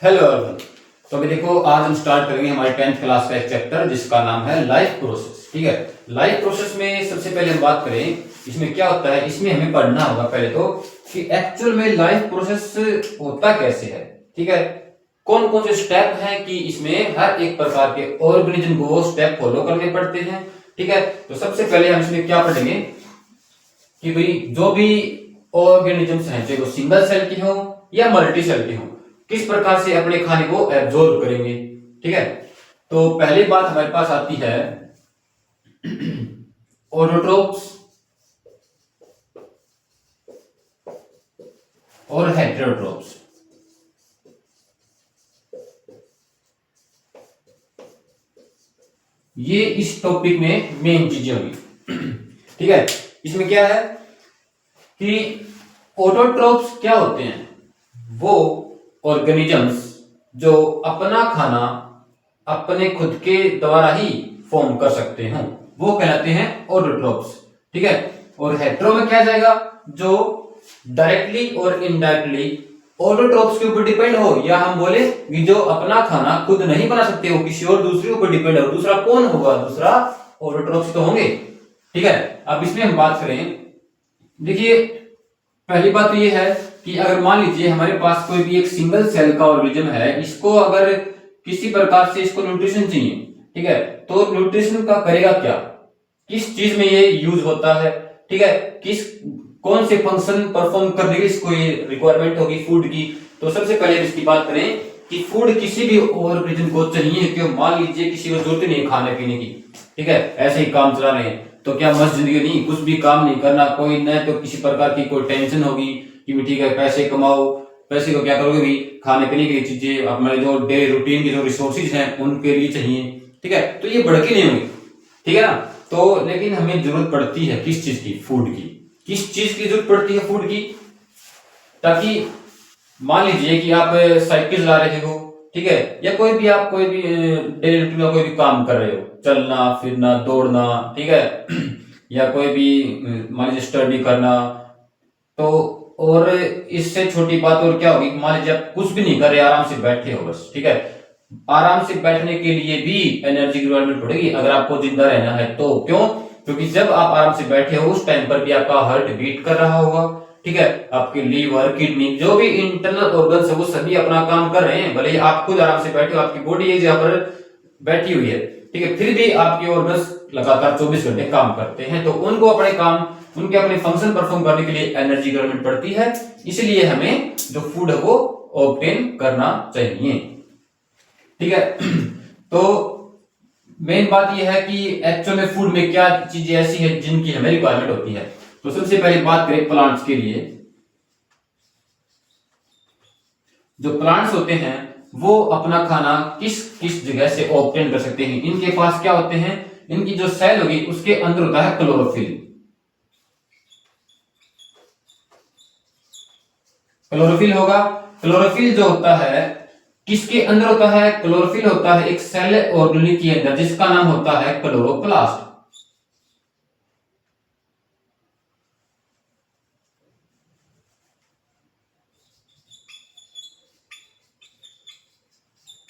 Hello everyone. तो अभी देखो, आज हम स्टार्ट करेंगे हमारे 10th क्लास का एक चैप्टर जिसका नाम है लाइफ प्रोसेस। ठीक है, लाइफ प्रोसेस में सबसे पहले हम बात करें इसमें क्या होता है। इसमें हमें पढ़ना होगा पहले तो कि एक्चुअल में लाइफ प्रोसेस होता कैसे है। ठीक है, कौन कौन से स्टेप हैं कि इसमें हर एक प्रकार के ऑर्गेनिज्म को स्टेप फॉलो करने पड़ते हैं। ठीक है, तो सबसे पहले हम इसमें क्या पढ़ेंगे कि भाई जो भी ऑर्गेनिजम्स हैं, चाहे वो सिंगल सेल के हो या मल्टी सेल के हो, किस प्रकार से अपने खाने को एब्जॉर्ब करेंगे। ठीक है, तो पहली बात हमारे पास आती है ऑटोट्रोप्स और हेटेरोट्रोप्स। ये इस टॉपिक में मेन चीजें होगी। ठीक है, इसमें क्या है कि ऑटोट्रोप्स क्या होते हैं, वो ऑर्गेनिजम्स जो अपना खाना अपने खुद के द्वारा ही फॉर्म कर सकते हो, वो कहलाते हैं ऑटोट्रोप्स। ठीक है, और हेटेरो में क्या जाएगा, जो डायरेक्टली और इनडायरेक्टली ऑटोट्रोप्स के ऊपर डिपेंड हो, या हम बोले कि जो अपना खाना खुद नहीं बना सकते हो, किसी और दूसरे ऊपर डिपेंड हो। दूसरा कौन होगा, दूसरा ऑटोट्रोप्स तो होंगे। ठीक है, अब इसमें हम बात करें, देखिए पहली बात तो ये है कि अगर मान लीजिए हमारे पास कोई भी एक सिंगल सेल का ऑर्गेनिज्म है, इसको अगर किसी प्रकार से इसको न्यूट्रिशन चाहिए, ठीक है, तो न्यूट्रिशन का करेगा क्या, किस चीज में ये यूज होता है। ठीक है, किस कौन से फंक्शन परफॉर्म करने के इसको ये रिक्वायरमेंट होगी फूड की। तो सबसे पहले इसकी बात करें कि फूड किसी भी ऑर्गेनिज्म को चाहिए, क्यों मान लीजिए किसी को जरूरत नहीं है खाने पीने की, ठीक है, ऐसे ही काम चला रहे हैं, तो क्या मस्त जिंदगी नहीं, कुछ भी काम नहीं करना, कोई न तो किसी प्रकार की कोई टेंशन होगी कि ठीक है पैसे कमाओ, पैसे को क्या करोगे भी, खाने पीने की चीजें हमारे जो डेली रूटीन की जो रिसोर्सेज हैं उनके लिए चाहिए। ठीक है, तो ये बढ़के नहीं होंगे। ठीक है ना, तो लेकिन हमें जरूरत पड़ती है किस चीज की, फूड की। किस चीज की जरूरत पड़ती है, फूड की, ताकि मान लीजिए कि आप साइकिल चला रहे हो, ठीक है, या कोई भी आप कोई भी डेली रूटीन में कोई भी काम कर रहे हो, चलना फिरना दौड़ना, ठीक है, या कोई भी मान लीजिए स्टडी करना, तो और इससे छोटी बात और क्या होगी, मान लीजिए आप कुछ भी नहीं कर रहे, आराम से बैठे हो बस, ठीक है, आराम से बैठने के लिए भी एनर्जी की रिक्वायरमेंट पड़ेगी अगर आपको जिंदा रहना है तो। क्यों, क्योंकि जब आप आराम से बैठे हो उस टाइम पर भी आपका हार्ट बीट कर रहा होगा, ठीक है, आपके लीवर किडनी जो भी इंटरनल ऑर्गन्स है वो सभी अपना काम कर रहे हैं। भले ही आप खुद आराम से बैठे हो, आपकी बॉडी एक जगह पर बैठी हुई है, ठीक है, फिर भी आपके ऑर्गन्स लगातार 24 घंटे काम करते हैं, तो उनको अपने काम, उनके अपने फंक्शन परफॉर्म करने के लिए एनर्जी की जरूरत पड़ती है। इसलिए हमें जो फूड है वो ऑब्टेन करना चाहिए। ठीक है, तो मेन बात यह है कि एक्चुअल में फूड में क्या चीजें ऐसी है जिनकी हमें रिक्वायरमेंट होती है। तो सबसे पहले बात करें प्लांट्स के लिए, जो प्लांट्स होते हैं वो अपना खाना किस किस जगह से ऑब्टेन कर सकते हैं। इनके पास क्या होते हैं, इनकी जो सेल होगी उसके अंदर होता है क्लोरोफिल। क्लोरोफिल होगा, क्लोरोफिल जो होता है किसके अंदर होता है, क्लोरोफिल होता है एक सेल ऑर्गेनिल के अंदर जिसका नाम होता है क्लोरोप्लास्ट।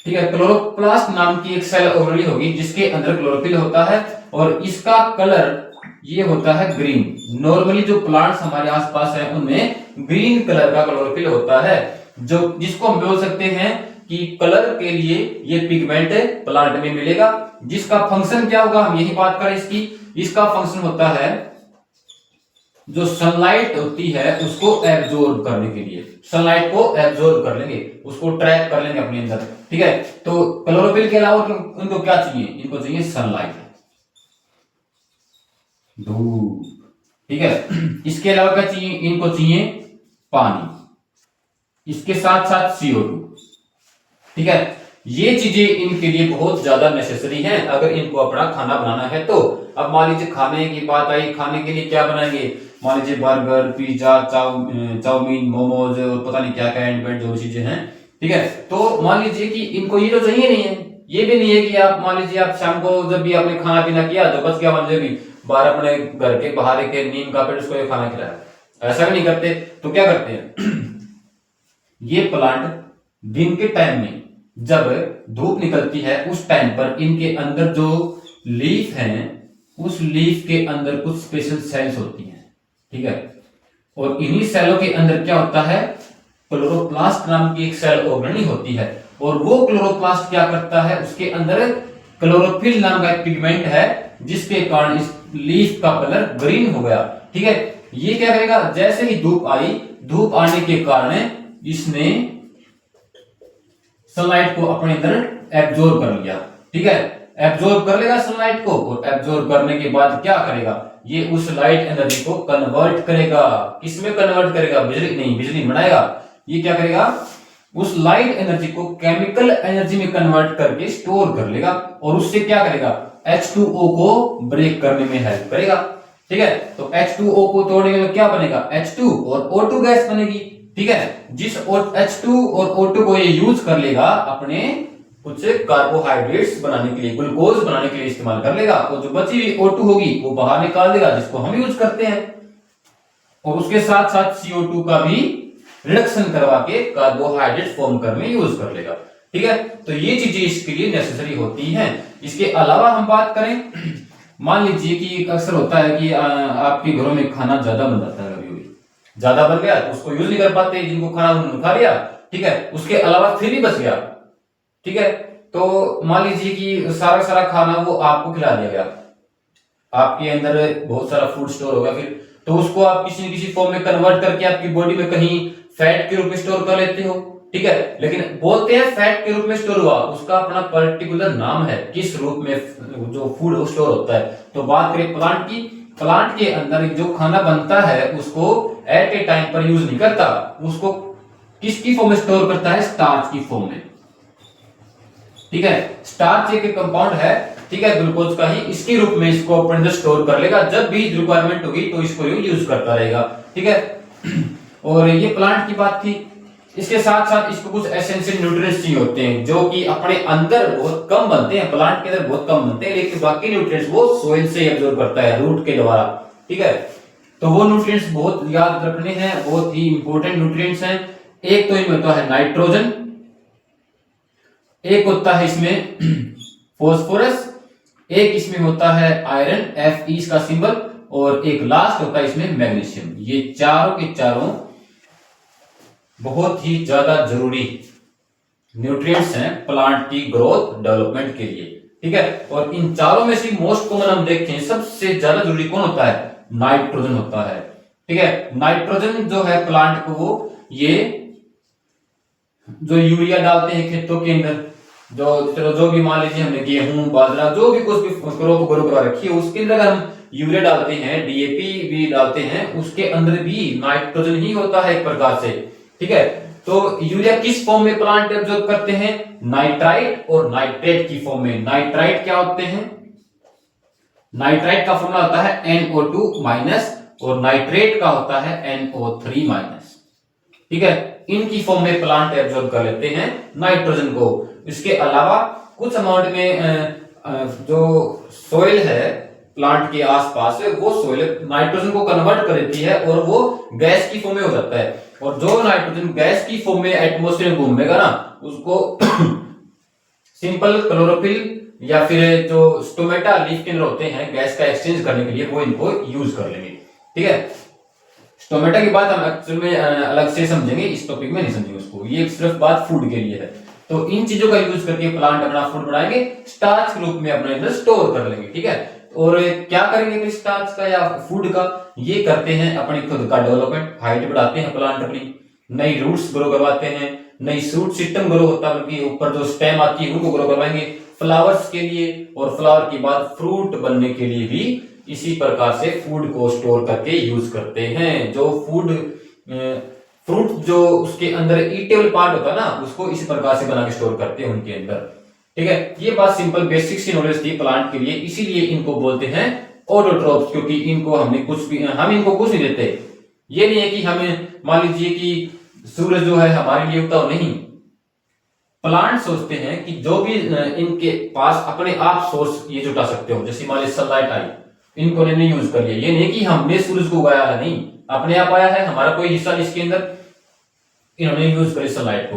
ठीक है, क्लोरोप्लास्ट नाम की एक सेल ऑर्गेनिल होगी जिसके अंदर क्लोरोफिल होता है, और इसका कलर ये होता है ग्रीन। नॉर्मली जो प्लांट्स हमारे आसपास है उनमें ग्रीन कलर का क्लोरोफिल होता है, जो जिसको हम बोल सकते हैं कि कलर के लिए ये पिगमेंट प्लांट में मिलेगा। जिसका फंक्शन क्या होगा, हम यही बात करें इसकी, इसका फंक्शन होता है जो सनलाइट होती है उसको एब्जॉर्ब करने के लिए, सनलाइट को एब्जॉर्ब कर लेंगे, उसको ट्रैप कर लेंगे अपने अंदर। ठीक है, तो क्लोरोफिल के अलावा उनको क्या चाहिए, इनको चाहिए सनलाइट, धूप। ठीक है, इसके अलावा क्या चाहिए, इनको चाहिए पानी, इसके साथ साथ CO2। ठीक है, ये चीजें इनके लिए बहुत ज्यादा नेसेसरी हैं अगर इनको अपना खाना बनाना है तो। अब मान लीजिए खाने की बात आई, खाने के लिए क्या बनाएंगे, मान लीजिए बर्गर पिज्जा चाउमीन मोमोज और पता नहीं क्या क्या एंड जो चीजें हैं। ठीक है, तो मान लीजिए कि इनको ये तो चाहिए नहीं है, ये भी नहीं है कि आप मान लीजिए आप शाम को जब भी आपने खाना पीना किया तो बस क्या मान लीजिए कि बाहर अपने घर के बाहर के नीम का पेड़ उसको खाना खिलाया, ऐसा भी नहीं करते। तो क्या करते हैं ये प्लांट दिन के टाइम में जब धूप निकलती है उस टाइम पर इनके अंदर जो लीफ हैं उस लीफ के अंदर कुछ स्पेशल सेल्स होती हैं, ठीक है। और इन्हीं सेलों के अंदर क्या होता है, क्लोरोप्लास्ट नाम की एक सेल ऑर्गेनी होती है और वो क्लोरोप्लास्ट क्या करता है, उसके अंदर क्लोरोफिल नाम का एक पिगमेंट है जिसके कारण इस लीफ का कलर ग्रीन हो गया, ठीक है। ये क्या करेगा, जैसे ही धूप आई, धूप आने के कारण इसने सनलाइट को अपने अंदर एब्जॉर्ब कर लिया, ठीक है। एब्जॉर्ब कर लेगा सनलाइट को और एब्जॉर्ब करने के बाद क्या करेगा, ये उस लाइट एनर्जी को कन्वर्ट करेगा। किसमें कन्वर्ट करेगा, बिजली नहीं, बिजली बनाएगा। ये क्या करेगा, उस लाइट एनर्जी को केमिकल एनर्जी में कन्वर्ट करके स्टोर कर लेगा और उससे क्या करेगा, H2O को ब्रेक करने में हेल्प करेगा, ठीक है। तो H2O को तोड़ने में क्या बनेगा, H2 और O2 गैस बनेगी, ठीक है। जिस H2 और O2 को ये यूज कर लेगा अपने कुछ कार्बोहाइड्रेट्स बनाने के लिए, ग्लूकोज बनाने के लिए इस्तेमाल कर लेगा और जो बची हुई O2 होगी वो बाहर निकाल देगा जिसको हम यूज करते हैं और उसके साथ साथ CO2 का भी रिडक्शन करवा के कार्बोहाइड्रेट फॉर्म करने में यूज कर लेगा, ठीक है। तो ये चीजें इसके लिए नेसेसरी होती हैं। इसके अलावा हम बात करें, मान लीजिए कि अक्सर होता है कि आपके घरों में खाना ज्यादा बन जाता है, कभी भी ज्यादा बन गया तो उसको यूज नहीं कर पाते, जिनको खाना उन्होंने खा लिया, ठीक है। उसके अलावा फिर भी बच गया, ठीक है। तो मान लीजिए कि सारा सारा खाना वो आपको खिला दिया गया, आपके अंदर बहुत सारा फूड स्टोर होगा, फिर तो उसको आप किसी न किसी फॉर्म में कन्वर्ट करके आपकी बॉडी में कहीं फैट के रूप में स्टोर कर लेते हो, ठीक है। लेकिन बोलते हैं फैट के रूप में स्टोर हुआ, उसका अपना पर्टिकुलर नाम है किस रूप में जो फूड स्टोर होता है। तो बात करें प्लांट की, प्लांट के अंदर जो खाना बनता है उसको एट ए टाइम पर यूज नहीं करता, उसको किसकी फॉर्म में स्टोर करता है, स्टार्च की फॉर्म में, ठीक है। स्टार्च एक कंपाउंड है, ठीक है, ग्लूकोज का ही, इसके रूप में इसको अपने अंदर स्टोर कर लेगा, जब भी रिक्वायरमेंट होगी तो इसको यूज करता रहेगा, ठीक है। और ये प्लांट की बात थी। इसके साथ साथ इसको कुछ एसेंशियल न्यूट्रिएंट्स चाहिए होते हैं जो कि अपने अंदर बहुत कम बनते हैं, प्लांट के अंदर बहुत कम बनते हैं, लेकिन बाकी न्यूट्रिएंट्स वो सोइल से एब्जॉर्ब करता है रूट के द्वारा, ठीक है। तो वो न्यूट्रिएंट्स बहुत याद रखने हैं, बहुत ही इंपॉर्टेंट न्यूट्रिएंट्स हैं। एक तो इनमें होता है नाइट्रोजन, एक होता है इसमें फॉस्फोरस, एक इसमें होता है आयरन, Fe इसका सिंबल, और एक लास्ट होता है इसमें मैग्नीशियम। ये चारों के चारों बहुत ही ज्यादा जरूरी न्यूट्रिएंट्स हैं प्लांट की ग्रोथ डेवलपमेंट के लिए, ठीक है। और इन चारों में से मोस्ट कॉमन हम देखें सबसे ज्यादा जरूरी कौन होता है, नाइट्रोजन होता है, ठीक है। नाइट्रोजन जो है प्लांट को ये जो यूरिया डालते हैं खेतों के अंदर, जो भी मान लीजिए हमने गेहूं बाजरा जो भी कुछ भी क्रॉप ग्रो करा रखी है उसके अंदर हम यूरिया डालते हैं, डीएपी भी डालते हैं, उसके अंदर भी नाइट्रोजन ही होता है एक प्रकार से, ठीक है। तो यूरिया किस फॉर्म में प्लांट एब्जॉर्ब करते हैं, नाइट्राइट और नाइट्रेट की फॉर्म में। नाइट्राइट क्या होते हैं, नाइट्राइट का फॉर्मूला होता है NO2 माइनस और नाइट्रेट का होता है NO3 माइनस, ठीक है। इनकी फॉर्म में प्लांट एब्जॉर्ब कर लेते हैं नाइट्रोजन को। इसके अलावा कुछ अमाउंट में जो सोइल है प्लांट के आसपास वो सोइल नाइट्रोजन को कन्वर्ट कर देती है और वो गैस की फॉर्म में हो जाता है, और जो नाइट्रोजन गैस की फॉर्म में एटमॉस्फेयर में घूमेगा ना उसको सिंपल क्लोरोफिल या फिर जो स्टोमेटा लीफ के अंदर होते हैं गैस का एक्सचेंज करने के लिए वो इनको यूज कर लेंगे, ठीक है। स्टोमेटा की बात हम एक्चुअल में अलग से समझेंगे, इस टॉपिक में नहीं समझेंगे उसको, ये सिर्फ बात फूड के लिए है। तो इन चीजों का यूज करके प्लांट अपना फूड बनाएंगे, स्टार्च के रूप में अपने अंदर स्टोर कर लेंगे, ठीक है। और क्या करेंगे फिर स्टार्च का या फूड का, ये करते हैं अपनी खुद का डेवलपमेंट, हाइट बढ़ाते हैं प्लांट अपनी, नई रूट्स ग्रो करवाते हैं, नई सूट सिस्टम ग्रो होता है, बल्कि ऊपर जो स्टेम आती है उनको ग्रो करवाएंगे फ्लावर्स के लिए, और फ्लावर के बाद फ्रूट बनने के लिए भी इसी प्रकार से फूड को स्टोर करके यूज करते हैं। जो फूड फ्रूट जो उसके अंदर ईटेबल पार्ट होता है ना उसको इसी प्रकार से बना के स्टोर करते हैं उनके अंदर, ठीक है। ये बात सिंपल बेसिक सी नॉलेज थी प्लांट के लिए, इसीलिए इनको बोलते हैं ऑटोट्रोफ्स, क्योंकि इनको हमने कुछ भी हम इनको कुछ नहीं देते। ये नहीं है कि हमें मान लीजिए कि सूरज जो है हमारे लिए होता हो, नहीं, प्लांट सोचते हैं कि जो भी इनके पास अपने आप सोर्स ये जुटा सकते हो, जैसे मान लीजिए सनलाइट आई, इनको ने यूज कर लिया, ये नहीं कि हमने सूरज को उगाया है, नहीं, अपने आप आया है, हमारा कोई हिस्सा इसके अंदर, इन्होंने यूज करी सनलाइट को।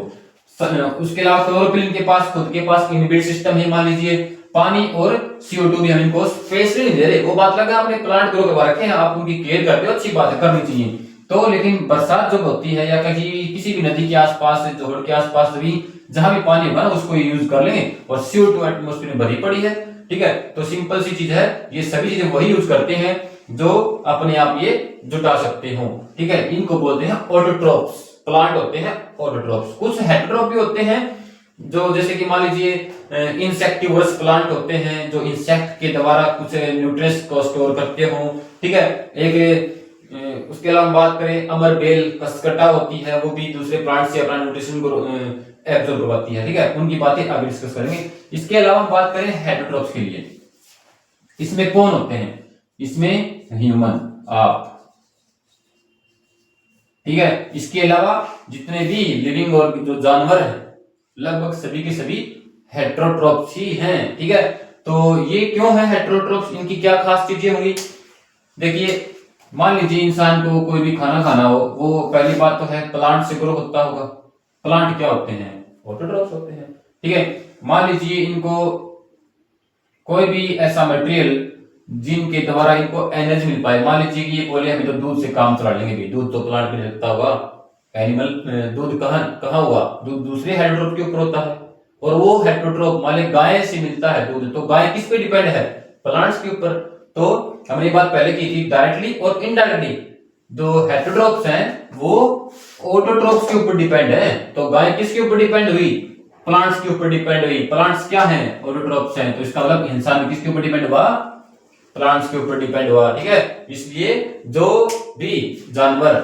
उसके अलावा क्लोरोफिल के पास खुद के पास इनबिल्ट सिस्टम है। मान लीजिए पानी और CO2 भी हम इनको स्पेशली नहीं दे रहे, वो बात लगा आपने प्लांट ग्रो करवा रखे हैं, आप उनकी केयर करते हो, अच्छी बात है, करनी चाहिए। तो लेकिन बरसात जब होती है या कहीं किसी भी नदी के आसपास, जोड़ के आसपास भी जहां भी पानी होगा ना उसको यूज कर लेंगे, और CO2 एटमोस्फेयर में भरी पड़ी है, ठीक है। तो सिंपल सी चीज है, ये सभी चीजें वही यूज करते हैं जो अपने आप ये जुटा सकते हो, ठीक है। इनको बोलते हैं ऑटोट्रोप्स, प्लांट होते हैं ऑटोट्रोप्स। कुछ हेटेरोट्रोप भी होते हैं, जो जैसे कि मान लीजिए इंसेक्टिवर्स प्लांट होते हैं, जो इंसेक्ट के द्वारा कुछ न्यूट्रिएंट्स को स्टोर करते हो, ठीक है। एक उसके अलावा हम बात करें अमरबेल कसकटा होती है, वो भी दूसरे प्लांट से अपना न्यूट्रिशन को एब्जॉर्ब करवाती है, ठीक है। उनकी बातें आगे डिस्कस करेंगे। इसके अलावा हम बात करें हेटेरोट्रोप्स के लिए, इसमें कौन होते हैं? इसमें ह्यूमन, आप, ठीक है। इसके अलावा जितने भी लिविंग और जो जानवर हैं लगभग सभी के सभी हेटेरोट्रोप्स ही हैं, ठीक है। तो ये क्यों है हेटेरोट्रोप्स, इनकी क्या खास चीजें होंगी? देखिए मान लीजिए इंसान को कोई भी खाना खाना हो, वो पहली बात तो है प्लांट से ग्रो होता होगा। प्लांट क्या होते हैं? ऑटोट्रोफ्स होते हैं, ठीक है। मान लीजिए इनको कोई भी ऐसा मटेरियल जिनके द्वारा इनको एनर्जी मिल पाए, मान लीजिए कि ये बोले हमें तो दूध से काम चला लेंगे भाई, दूध तो प्लांट में लगता होगा, एनिमल दूध कहाँ हुआ? दूध दूसरे हेटेरोट्रोप के ऊपर होता है, और वो हेटेरोट्रोप मान लीजिए गाय से मिलता है दूध, तो गाय किस पे डिपेंड है? प्लांट्स के ऊपर। तो हमने ये बात पहले की थी, डायरेक्टली और इनडायरेक्टली जो हेटेरोट्रोप्स हैं वो ऑटोट्रोप्स के ऊपर डिपेंड है। तो गाय किसके ऊपर डिपेंड हुई? प्लांट्स के ऊपर डिपेंड हुई। प्लांट्स क्या हैं? ऑटोट्रोप्स हैं। तो इसका मतलब इंसान किसके ऊपर डिपेंड हुआ? प्लांट्स के ऊपर डिपेंड हुआ, ठीक है। इसलिए जो भी जानवर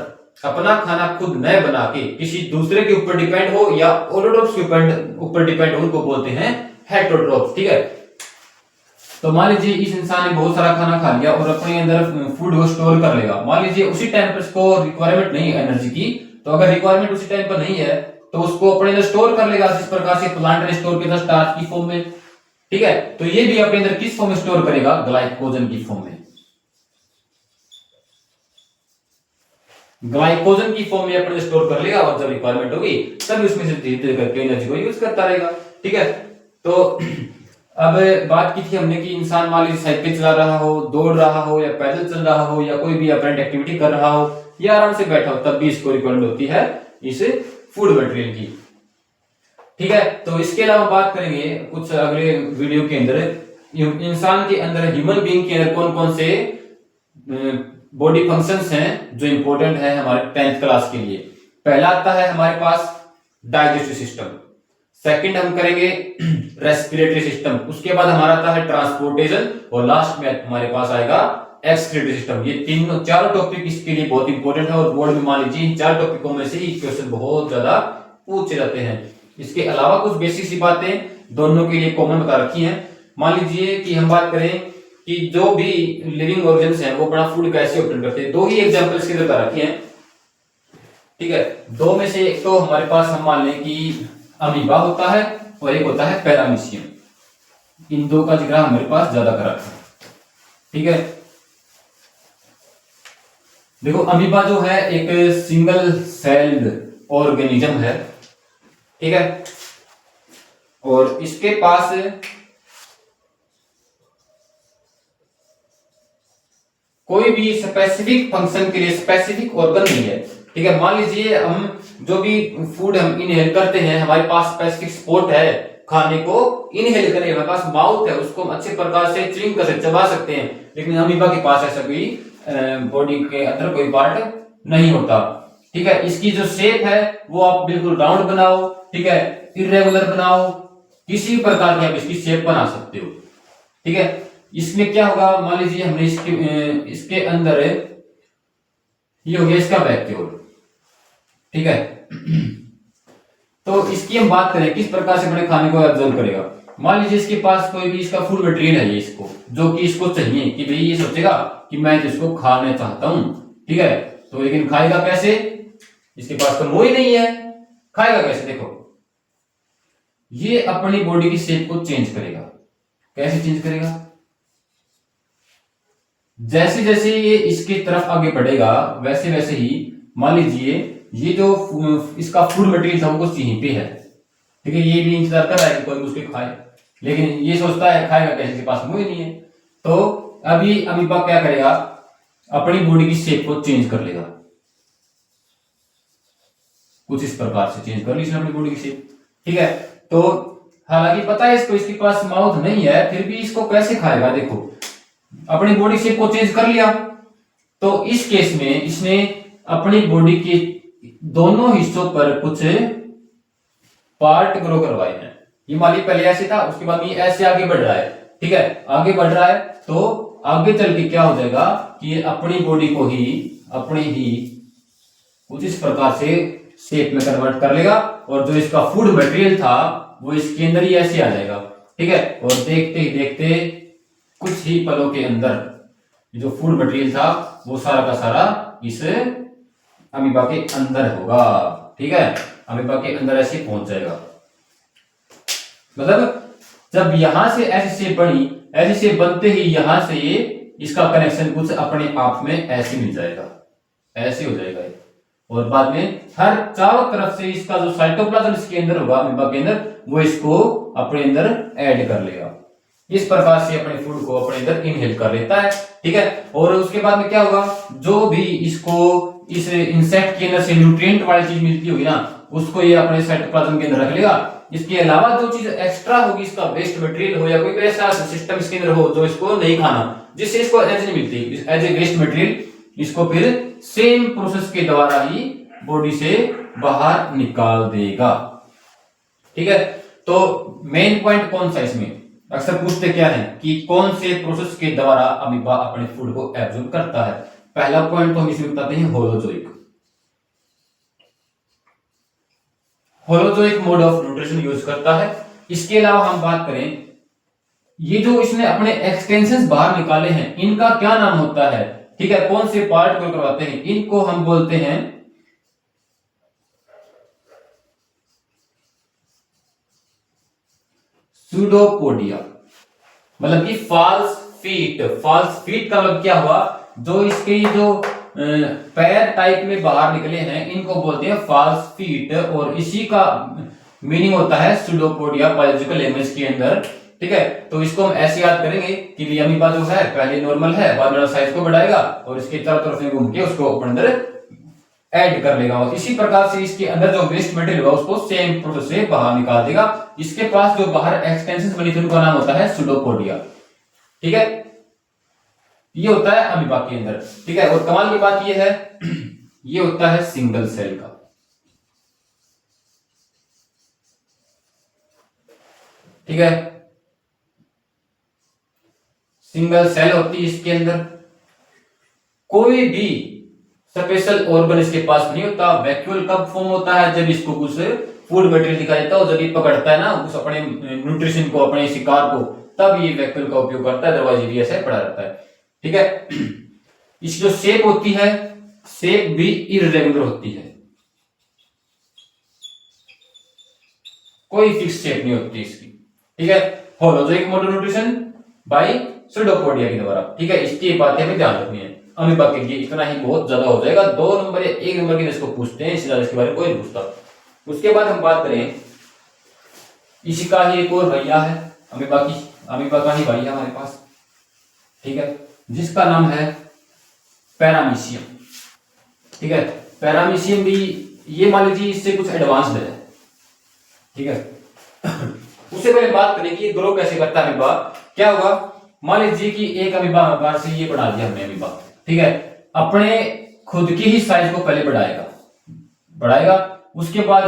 अपना खाना खुद न बना के किसी दूसरे के ऊपर डिपेंड हो या ऑटोट्रोप्स के ऊपर डिपेंड हो, उनको बोलते हैं हेटेरोट्रोप्स, ठीक है। तो मान लीजिए इस इंसान ने बहुत सारा खाना खा लिया और अपने अंदर फूड को स्टोर कर लेगा। मान लीजिए उसी टाइम पर इसको रिक्वायरमेंट नहीं है एनर्जी की, तो अगर रिक्वायरमेंट उसी टाइम पर नहीं है तो उसको अपने अंदर स्टोर कर लेगा, जिस प्रकार से प्लांट ने स्टोर किया था स्टार्च की फॉर्म में, ठीक है। तो ये भी अपने अंदर किस फॉर्म में स्टोर करेगा? ग्लाइकोजन की फॉर्म में। ग्लाइकोजन की फॉर्म में अपने स्टोर कर लेगा, और जब रिक्वायरमेंट होगी तब उसमें से धीरे धीरे करके एनर्जी को यूज करता रहेगा, ठीक है। तो अब बात की थी हमने कि इंसान मान लीजिए साइकिल चला रहा हो, दौड़ रहा हो, या पैदल चल रहा हो, या कोई भी अपरेंट एक्टिविटी कर रहा हो, या आराम से बैठा हो, तब भी इसको रिक्वायरमेंट होती है इस फूड मटेरियल की, ठीक है। तो इसके अलावा बात करेंगे कुछ अगले वीडियो के अंदर इंसान के अंदर, ह्यूमन बीइंग के अंदर कौन कौन से बॉडी फंक्शंस हैं जो इंपॉर्टेंट है हमारे 10th क्लास के लिए। पहला आता है हमारे पास डाइजेस्टिव सिस्टम, सेकंड हम करेंगे रेस्पिरेटरी सिस्टम, उसके बाद हमारा आता है ट्रांसपोर्टेशन, और लास्ट में हमारे पास आएगा एक्सक्रीटरी सिस्टम। ये तीनों चारों टॉपिक इसके लिए बहुत इंपॉर्टेंट है, और बोर्ड में मान लीजिए इन चार टॉपिकों में से ही क्वेश्चन बहुत ज्यादा पूछे जाते हैं। इसके अलावा कुछ बेसिक सी बातें दोनों के लिए कॉमन बता रखी हैं। मान लीजिए कि हम बात करें कि जो भी लिविंग ऑर्गन्स हैं वो अपना फूड कैसे ऑब्टेन करते हैं, दो ही एग्जांपल इसके बता रखी हैं, ठीक है। दो में से एक तो हमारे पास हम मान लें कि अमीबा होता है और एक होता है पैरामीशियम। इन दो का जिक्र हमारे पास ज्यादा कर रखा है, ठीक है। देखो अमीबा जो है एक सिंगल सेल्ड ऑर्गेनिज्म है, ठीक है, और इसके पास कोई भी स्पेसिफिक फंक्शन के लिए स्पेसिफिक ऑर्गन नहीं है, ठीक है। मान लीजिए हम जो भी फूड हम इनहेल करते हैं, हमारे पास स्पेसिफिक स्पॉट है खाने को इनहेल करने, हमारे पास माउथ है, उसको हम अच्छे प्रकार से च्युइंग कर सकते, चबा सकते हैं, लेकिन अमीबा के पास ऐसा कोई बॉडी के अंदर कोई पार्ट नहीं होता, ठीक है। इसकी जो शेप है वो आप बिल्कुल राउंड बनाओ, ठीक है, इरेगुलर बनाओ, किसी प्रकार की आप इसकी शेप बना सकते हो, ठीक है। इसमें क्या होगा, मान लीजिए हमने इसके अंदर ये हो गया इसका वैक्यूल, ठीक है। तो इसकी हम बात करें किस प्रकार से अपने खाने को एब्जॉर्ब करेगा। मान लीजिए इसके पास कोई भी इसका फूड मटेरियल है, ये इसको जो कि इसको चाहिए कि भाई ये सोचेगा कि मैं तो इसको खाना चाहता हूं, ठीक है। तो लेकिन खाएगा कैसे? इसके पास तो मुंह ही नहीं है, खाएगा कैसे? देखो ये अपनी बॉडी की शेप को चेंज करेगा। कैसे चेंज करेगा? जैसे जैसे ये इसकी तरफ आगे बढ़ेगा वैसे वैसे ही मान लीजिए ये जो इसका फूड मटेरियल था वो कुछ यहीं पे है, ठीक है, ये भी इंतजार कर रहा है कि कोई उसके खाए, लेकिन ये सोचता है खाएगा कैसे, इसके पास मुंह ही नहीं है। तो अभी अमीबा क्या करेगा, अपनी बॉडी की शेप को चेंज कर लेगा, कुछ इस प्रकार से चेंज कर ली इसने अपनी बॉडी की शेप। ठीक है, तो हालांकि पता है इसको, इसके पास माउथ नहीं है, फिर भी इसको कैसे खाएगा, देखो अपनी बॉडी शेप को चेंज कर लिया। तो इस केस में इसने अपनी बॉडी के दोनों हिस्सों पर कुछ पार्ट ग्रो करवाए हैं। ये मान लीजिए पहले ऐसे था, उसके बाद ये ऐसे आगे बढ़ रहा है। ठीक है, आगे बढ़ रहा है तो आगे चल के क्या हो जाएगा कि ये अपनी बॉडी को ही अपने ही कुछ इस प्रकार से शेप में कन्वर्ट कर लेगा, और जो इसका फूड मटेरियल था वो इसके अंदर ही ऐसे आ जाएगा। ठीक है, और देखते ही देखते कुछ ही पलों के अंदर जो फूड मटेरियल था वो सारा का सारा इस अमीबा के अंदर होगा। ठीक है, अमीबा के अंदर ऐसे पहुंच जाएगा। मतलब जब यहां से ऐसी शेप बनी, ऐसी शेप बनते ही यहां से ये इसका कनेक्शन कुछ अपने आप में ऐसे मिल जाएगा, ऐसे हो जाएगा। और बाद में हर चारों तरफ से इसका जो साइटोप्लाज्म इसके अंदर होगा, अमीबा के अंदर, वो इसको अपने अंदर ऐड कर लेगा। इस प्रकार से अपने फूड को अपने अंदर इनहेल कर लेता है। ठीक है, और उसके बाद में क्या होगा, जो भी इसको इस इंसेक्ट के अंदर से न्यूट्रिएंट वाली चीज मिलती होगी ना, उसको ये अपने साइटोप्लाज्म के अंदर रख लेगा। इसके अलावा जो चीज एक्स्ट्रा होगी, इसका वेस्ट मटेरियल हो या कोई ऐसा सिस्टम इसके अंदर हो जो इसको नहीं खाना, जिससे इसको एनर्जी नहीं मिलती, एज ए वेस्ट मटेरियल इसको फिर सेम प्रोसेस के द्वारा ही बॉडी से बाहर निकाल देगा। ठीक है, तो मेन पॉइंट कौन सा इसमें अक्सर पूछते क्या है कि कौन से प्रोसेस के द्वारा अमीबा अपने फूड को एब्जॉर्ब करता है। पहला पॉइंट तो हम इसमें बताते हैं holozoic. Holozoic mode of nutrition use करता है। इसके अलावा हम बात करें, ये जो इसने अपने एक्सटेंशंस बाहर निकाले हैं, इनका क्या नाम होता है। ठीक है, कौन से पार्ट को करवाते हैं, इनको हम बोलते हैं सूडोपोडिया, मतलब कि फॉल्स फीट। फॉल्स फीट का मतलब क्या हुआ, जो इसके जो पैर टाइप में बाहर निकले हैं, इनको बोलते हैं फॉल्स फीट, और इसी का मीनिंग होता है सूडोपोडिया बायोलॉजिकल लैंग्वेज के अंदर। ठीक है, तो इसको हम ऐसे याद करेंगे कि अमीबा जो है पहले नॉर्मल है, बाद में साइज को बढ़ाएगा और इसके चारों तरफ में घूम के उसको अपने अंदर ऐड कर लेगा, और इसी प्रकार से इसके अंदर जो वेस्ट मटेरियल होगा उसको सेम प्रोसेस से बाहर निकाल देगा। इसके पास जो बाहर एक्सटेंशंस बनी थी उनका नाम होता है सूडोपोडिया। ठीक है, ये होता है अमीबा के अंदर। ठीक है, और कमाल की बात ये है ये होता है सिंगल सेल का। ठीक है, सिंगल सेल होती है इसके अंदर, कोई भी स्पेशल ऑर्गन इसके पास नहीं होता। वैक्यूल कब फॉर्म होता है, जब इसको कुछ फूड मटेरियल दिखाई देता है, और जब ये पकड़ता है ना उस अपने न्यूट्रिशन को, अपने शिकार को, तब ये वैक्यूल का उपयोग करता है, अदरवाइज ये ऐसे पड़ा रहता है। ठीक है, इसकी जो शेप होती है, शेप भी इररेगुलर होती है, कोई फिक्स शेप नहीं होती इसकी। ठीक है, holozoic mode of nutrition by pseudopodia के द्वारा। ठीक है, इसकी बातें हमें ध्यान रखनी है। अमीबा के लिए इतना ही बहुत ज्यादा हो जाएगा। 2 नंबर या 1 नंबर के इसको पूछते हैं, इससे ज्यादा इसके बारे में कोई नहीं पूछता। उसके बाद हम बात करें, इसी का ही एक और भैया है अमीबा का ही भैया हमारे पास। ठीक है, जिसका नाम है पैरामीशियम। ठीक है, पैरामीशियम भी ये मान लीजिए इससे कुछ एडवांस्ड है। ठीक है, उससे पहले बात करें कि ये ग्रो कैसे करता है अमीबा। क्या होगा, मान लीजिए कि एक अमीबा से ये बढ़ा दिया हमने अमीबा। ठीक है, अपने खुद की ही साइज को पहले बढ़ाएगा, उसके बाद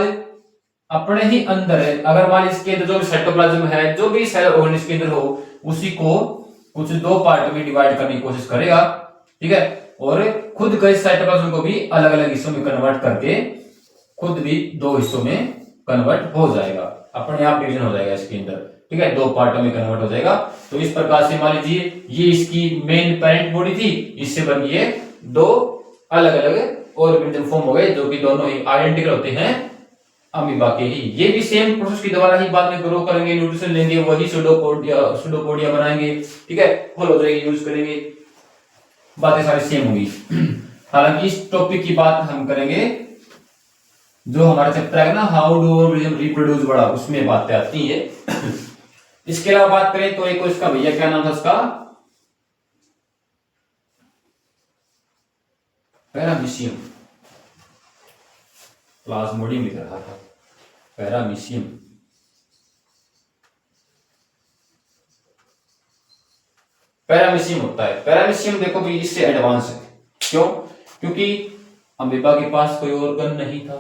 अपने ही अंदर है, अगर मान लीजिए इसके अंदर जो भी साइटोप्लाज्म है, जो भी सेल ऑर्गन इसके अंदर हो, उसी को कुछ 2 पार्ट में डिवाइड करने की कोशिश करेगा। ठीक है, और खुद का इस साइटोप्लाज्म को भी अलग अलग हिस्सों में कन्वर्ट करके खुद भी 2 हिस्सों में कन्वर्ट हो जाएगा, अपने आप डिवीजन हो जाएगा इसके अंदर। ठीक है, 2 पार्टों में कन्वर्ट हो जाएगा। तो इस प्रकार से मान लीजिए ये इसकी मेन पेरेंट बॉडी थी, इससे बन गई 2 अलग अलग ऑर्गेनिज्म फॉर्म हो गए, जो कि दोनों ही आइडेंटिकल होते हैं अमीबा के ही। ये भी सेम प्रोसेस के द्वारा ही बाद में ग्रो करेंगे, न्यूट्रिशन लेंगे, वही सूडोपोडिया बनाएंगे। ठीक है, होलोजोइक यूज करेंगे, बातें सारी सेम होगी। हालांकि इस टॉपिक की बात हम करेंगे जो हमारा चैप्टर है ना हाउ डू ऑर्गेनिज्म रिप्रोड्यूस बड़ा, उसमें बातें आती है। इसके अलावा बात करें तो एक इसका भैया क्या नाम था उसका, पैरामीशियम, प्लाज्मोडियम लिख रहा था, पैरामीशियम। पैरामीशियम होता है, पैरामीशियम देखो भी इससे एडवांस है। क्यों? क्योंकि अमीबा के पास कोई ऑर्गन नहीं था,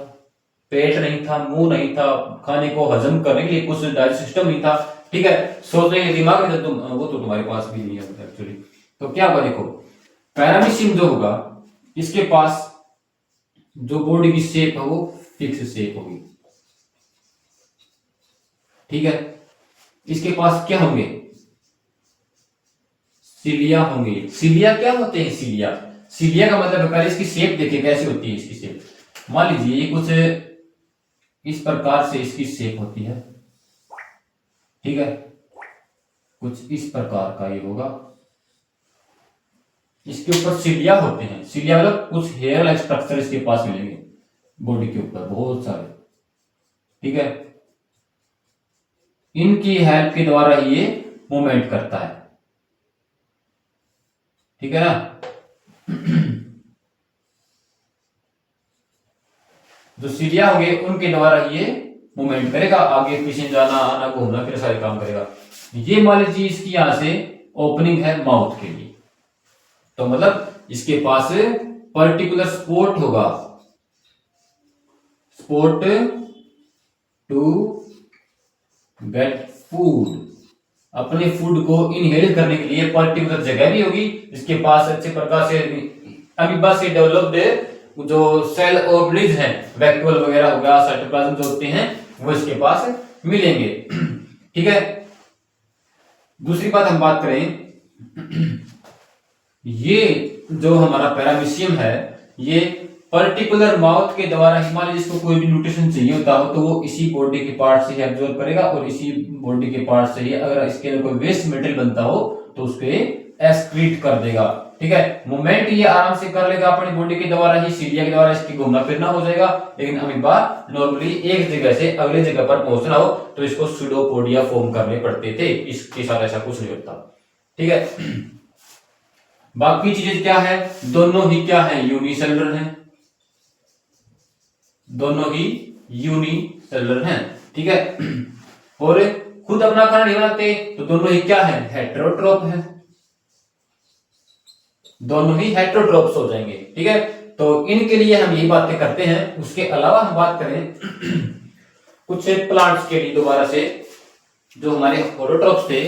पेट नहीं था, मुंह नहीं था, खाने को हजम करने के लिए कुछ डाइजेस्ट सिस्टम नहीं था, ठीक है, सोचने के दिमाग में तुम वो तो तुम्हारे पास भी नहीं है एक्चुअली। तो क्या होगा देखो, पैरामीशियम जो होगा इसके पास जो बॉडी की शेप है वो फिक्स शेप होगी, ठीक है। इसके पास क्या होंगे, सिलिया होंगे। सिलिया क्या होते हैं, सिलिया, सिलिया का मतलब पहले इसकी शेप देखिए कैसी होती है इसकी शेप। मान लीजिए ये कुछ इस प्रकार से इसकी शेप होती है, ठीक है, कुछ इस प्रकार का ये होगा, इसके ऊपर सिलिया होते हैं। सिलिया मतलब कुछ हेयर लाइक स्ट्रक्चर इसके पास मिलेंगे बॉडी के ऊपर बहुत सारे, ठीक है। इनकी हेल्प के द्वारा ये मूवमेंट करता है, ठीक है ना। जो सिलिया होंगे उनके द्वारा ये मूवमेंट करेगा, आगे पीछे जाना आना घूमना फिर सारे काम करेगा। ये मान लीजिए इसकी यहां से ओपनिंग है माउथ के लिए, तो मतलब इसके पास पर्टिकुलर स्पॉट होगा, स्पॉट टू गेट फूड, अपने फूड को इनहेल करने के लिए पर्टिकुलर जगह भी होगी। इसके पास अच्छे प्रकार से अमीबा से डेवलप्ड जो सेल और ब्लिज है, वैक्यूल वगैरह हो गया, साइटोप्लाज्म जो होते हैं वो इसके पास मिलेंगे, ठीक है। दूसरी बात हम बात करें, ये जो हमारा पैरामीशियम है ये पर्टिकुलर माउथ के द्वारा ही, मान लीजिए इसको कोई भी न्यूट्रिशन चाहिए होता हो तो वो इसी बॉडी के पार्ट से ही एब्जॉर्ब करेगा, और इसी बॉडी के पार्ट से ही अगर इसके अंदर कोई वेस्ट मटेरियल बनता हो तो उसको एक्सक्रीट कर देगा, ठीक है। मूवमेंट ये आराम से कर लेगा अपनी बॉडी के द्वारा ही, सीलिया के द्वारा इसकी घूमना फिरना हो जाएगा। लेकिन अमीबा नॉर्मली एक जगह से अगले जगह पर पहुंचना हो तो इसको सूडोपोडिया फॉर्म करने पड़ते थे, इसके साथ ऐसा कुछ नहीं होता, ठीक है। बाकी चीजें क्या है, दोनों ही क्या है, यूनिसेलुलर हैं, दोनों ही यूनिसेलुलर हैं, ठीक है। और खुद अपना खाना नहीं बनाते तो दोनों ही क्या है, हेटेरोट्रोप है, दोनों ही हेटेरोट्रोप्स हो जाएंगे, ठीक है। तो इनके लिए हम यही बातें करते हैं। उसके अलावा हम बात करें कुछ प्लांट्स के लिए दोबारा से, जो हमारे होलोट्रोप्स थे,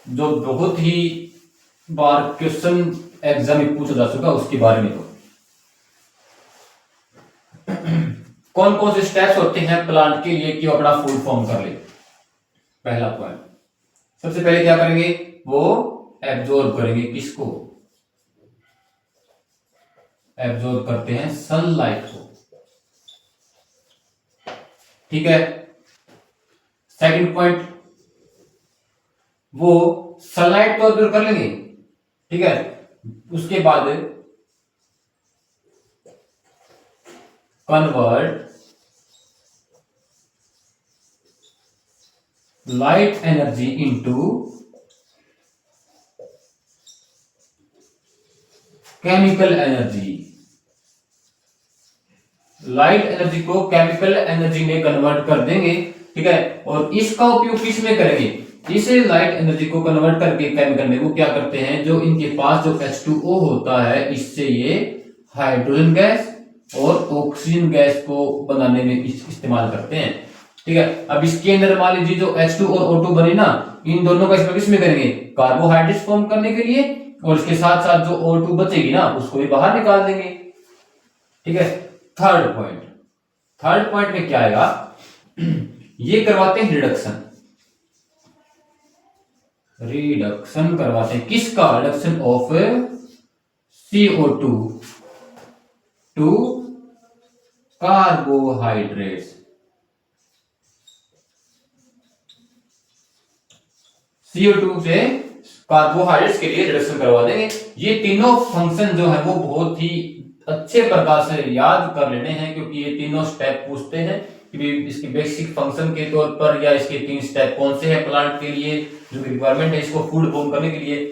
जो बहुत ही बार क्वेश्चन एग्जाम में पूछा जा चुका उसके बारे में। तो कौन कौन से स्टेप्स होते हैं प्लांट के लिए कि वो अपना फूड फॉर्म कर ले। पहला पॉइंट, सबसे पहले क्या करेंगे, वो एब्जॉर्ब करेंगे, किसको एब्जॉर्ब करते हैं, सनलाइट को, ठीक है। सेकंड पॉइंट, वो सनलाइट को एब्जॉर्ब कर लेंगे, ठीक है। उसके बाद convert light energy into chemical energy, light energy को केमिकल एनर्जी में कन्वर्ट कर देंगे, ठीक है। और इसका उपयोग किस में करेंगे, इसे लाइट एनर्जी को कन्वर्ट करके केमिकल में वो क्या करते हैं, जो इनके पास जो H2O होता है इससे ये हाइड्रोजन गैस और ऑक्सीजन गैस को बनाने में इस्तेमाल करते हैं, ठीक है। अब इसके अंदर मान लीजिए जो H2 और O2 बने ना, इन दोनों का इसमें किसमें करेंगे, कार्बोहाइड्रेट्स फॉर्म करने के लिए, और इसके साथ साथ जो O2 बचेगी ना उसको भी बाहर निकाल देंगे, ठीक है। थर्ड पॉइंट में क्या आएगा, ये करवाते हैं रिडक्शन करवाते हैं, किसका, reduction of CO2 to carbohydrates, CO2 से कार्बोहाइड्रेट्स के लिए रिडक्शन करवा देंगे। ये तीनों फंक्शन जो है वो बहुत ही अच्छे प्रकार से याद कर लेने हैं, क्योंकि ये तीनों स्टेप पूछते हैं कि इसके बेसिक फंक्शन के तौर पर, या इसके 3 स्टेप कौन से हैं प्लांट के लिए जो रिक्वायरमेंट है इसको फूड फॉर्म करने के लिए।